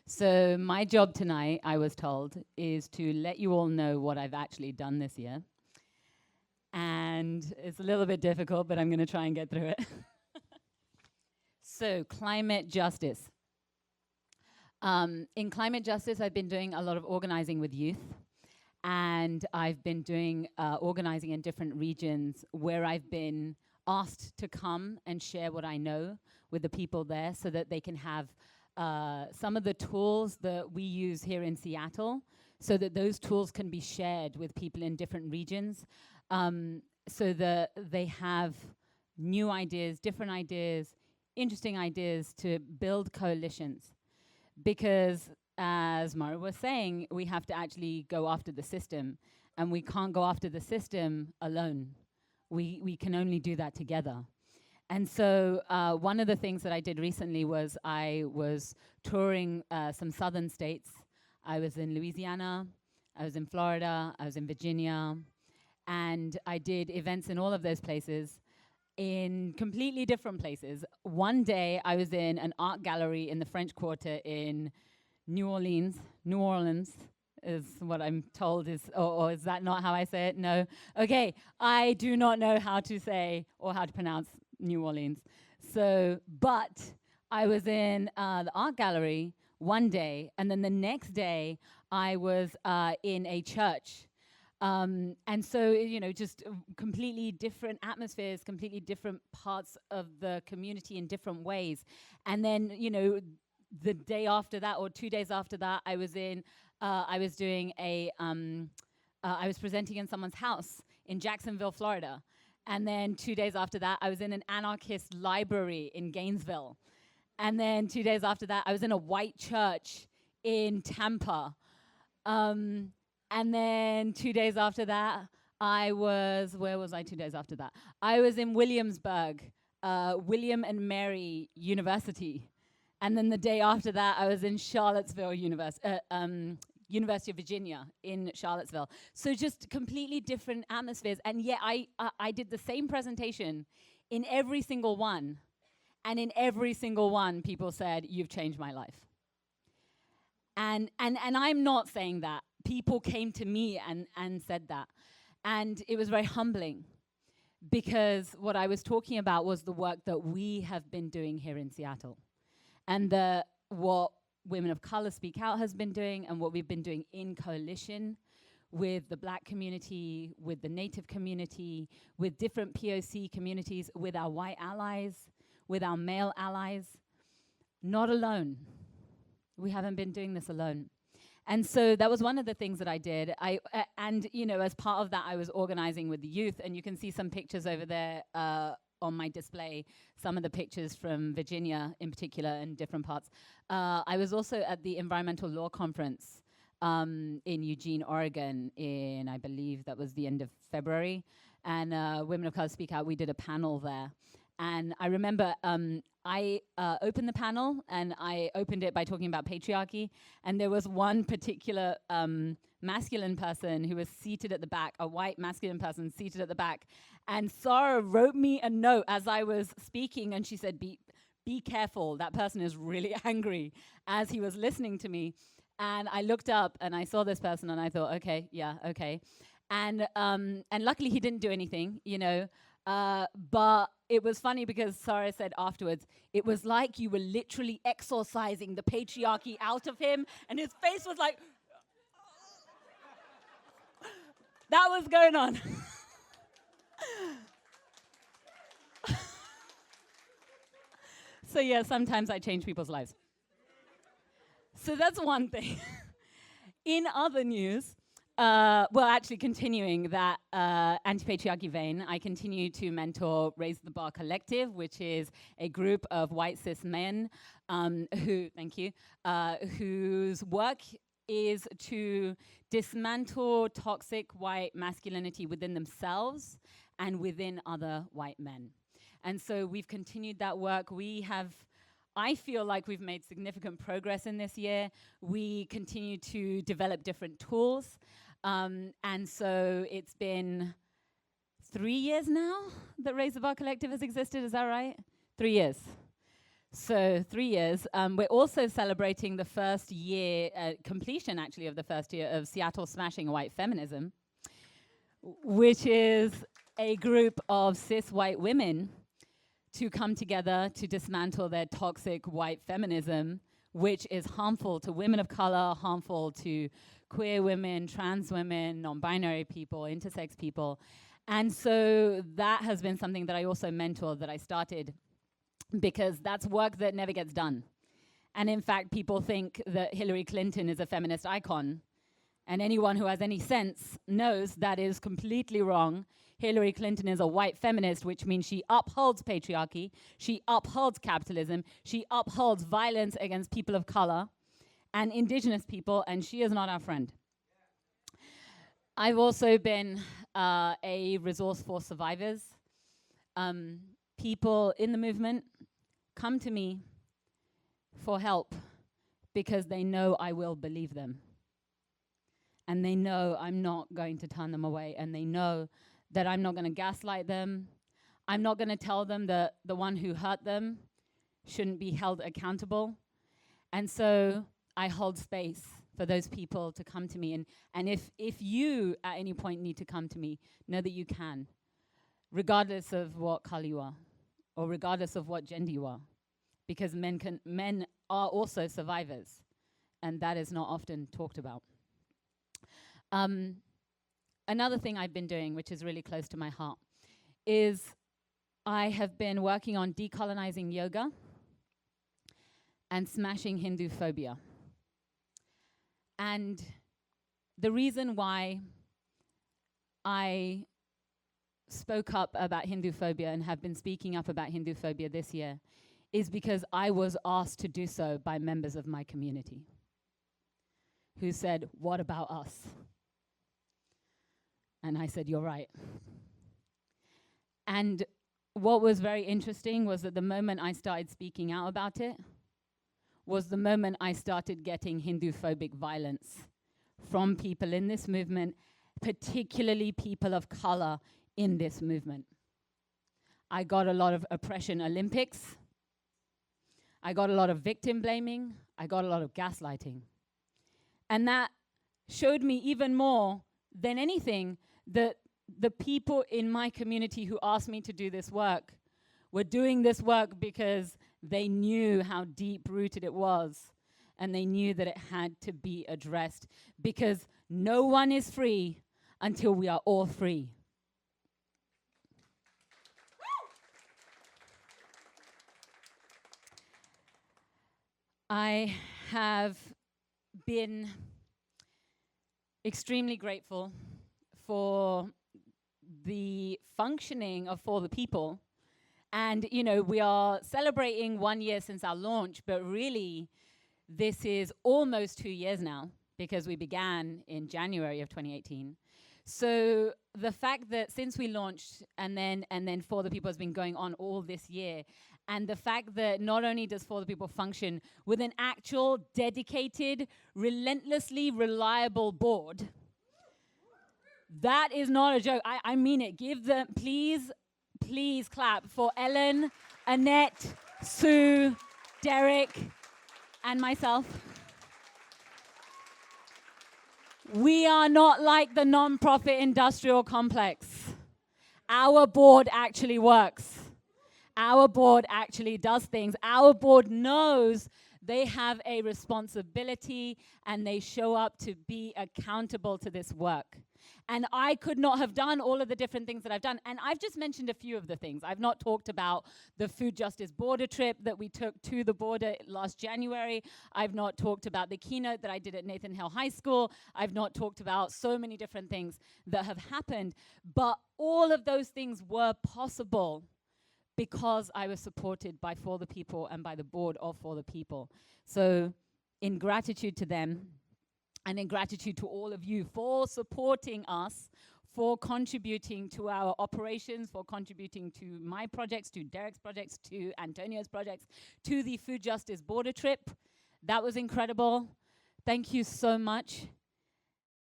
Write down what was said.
So my job tonight, I was told, is to let you all know what I've actually done this year. And it's a little bit difficult, but I'm going to try and get through it. So climate justice. In climate justice, I've been doing a lot of organizing with youth. And I've been doing organizing in different regions where I've been asked to come and share what I know with the people there so that they can have some of the tools that we use here in Seattle, so that those tools can be shared with people in different regions, so that they have new ideas, different ideas, interesting ideas to build coalitions. Because as Mara was saying, we have to actually go after the system, and we can't go after the system alone. We can only do that together. And so one of the things that I did recently was I was touring some southern states. I was in Louisiana, I was in Florida, I was in Virginia, and I did events in all of those places in completely different places. One day I was in an art gallery in the French Quarter in New Orleans is what I'm told is, or is that not how I say it? No. Okay, I do not know how to say or how to pronounce New Orleans. So, but I was in the art gallery one day, and then the next day I was in a church. And so, you know, just completely different atmospheres, completely different parts of the community in different ways. And then, you know, the day after that, or 2 days after that, I was doing I was presenting in someone's house in Jacksonville, Florida. And then 2 days after that, I was in an anarchist library in Gainesville. And then 2 days after that, I was in a white church in Tampa. And then 2 days after that, where was I 2 days after that? I was in Williamsburg, William and Mary University. And then the day after that, I was in Charlottesville University of Virginia in Charlottesville. So just completely different atmospheres. And yet I did the same presentation in every single one. And in every single one, people said, "You've changed my life." And I'm not saying that. People came to me and said that. And it was very humbling, because what I was talking about was the work that we have been doing here in Seattle. And what Women of Color Speak Out has been doing, and what we've been doing in coalition with the Black community, with the Native community, with different POC communities, with our white allies, with our male allies. Not alone. We haven't been doing this alone. And so that was one of the things that I did. And you know, as part of that, I was organizing with the youth, and you can see some pictures over there on my display, some of the pictures from Virginia in particular and different parts. I was also at the Environmental Law Conference in Eugene, Oregon in, I believe that was the end of February. And Women of Color Speak Out, we did a panel there. And I remember I opened the panel, and I opened it by talking about patriarchy. And there was one particular masculine person who was seated at the back, a white masculine person seated at the back. And Sarah wrote me a note as I was speaking, and she said, be careful, that person is really angry, as he was listening to me. And I looked up and I saw this person, and I thought, okay, yeah, okay. And luckily he didn't do anything, you know. But it was funny because Sarah said afterwards, it was like you were literally exorcising the patriarchy out of him, and his face was like, that was going on. So yeah, sometimes I change people's lives. So that's one thing. In other news, well, actually continuing that anti-patriarchy vein, I continue to mentor Raise the Bar Collective, which is a group of white cis men whose work is to dismantle toxic white masculinity within themselves and within other white men. And so we've continued that work. I feel like we've made significant progress in this year. We continue to develop different tools. And so it's been 3 years now that Raise the Bar Collective has existed, is that right? 3 years. So 3 years. We're also celebrating the first year, completion actually of the first year of Seattle Smashing White Feminism, which is a group of cis white women to come together to dismantle their toxic white feminism, which is harmful to women of color, harmful to queer women, trans women, non-binary people, intersex people. And so that has been something that I also mentor, that I started, because that's work that never gets done. And in fact, people think that Hillary Clinton is a feminist icon. And anyone who has any sense knows that is completely wrong. Hillary Clinton is a white feminist, which means she upholds patriarchy, she upholds capitalism, she upholds violence against people of color and indigenous people, and she is not our friend. I've also been a resource for survivors. People in the movement come to me for help because they know I will believe them. And they know I'm not going to turn them away, and they know that I'm not going to gaslight them. I'm not going to tell them that the one who hurt them shouldn't be held accountable. And so I hold space for those people to come to me. And if you at any point need to come to me, know that you can, regardless of what color you are, or regardless of what gender you are, because men are also survivors, and that is not often talked about. Another thing I've been doing, which is really close to my heart, is I have been working on decolonizing yoga and smashing Hindu phobia. And the reason why I spoke up about Hindu phobia and have been speaking up about Hindu phobia this year is because I was asked to do so by members of my community who said, "What about us?" And I said, "You're right." And what was very interesting was that the moment I started speaking out about it was the moment I started getting Hindu-phobic violence from people in this movement, particularly people of color in this movement. I got a lot of oppression Olympics. I got a lot of victim blaming. I got a lot of gaslighting. And that showed me even more than anything that the people in my community who asked me to do this work were doing this work because they knew how deep-rooted it was, and they knew that it had to be addressed, because no one is free until we are all free. I have been extremely grateful for the functioning of For the People. And, you know, we are celebrating 1 year since our launch, but really this is almost 2 years now, because we began in January of 2018. So the fact that since we launched and then For the People has been going on all this year, and the fact that not only does For the People function with an actual dedicated, relentlessly reliable board, that is not a joke. I mean it. Give them, please clap for Ellen, Annette, Sue, Derek, and myself. We are not like the non-profit industrial complex. Our board actually works. Our board actually does things. Our board knows they have a responsibility, and they show up to be accountable to this work. And I could not have done all of the different things that I've done. And I've just mentioned a few of the things. I've not talked about the food justice border trip that we took to the border last January. I've not talked about the keynote that I did at Nathan Hale High School. I've not talked about so many different things that have happened. But all of those things were possible because I was supported by For the People and by the board of For the People. So in gratitude to them, and in gratitude to all of you for supporting us, for contributing to our operations, for contributing to my projects, to Derek's projects, to Antonio's projects, to the food justice border trip. That was incredible. Thank you so much.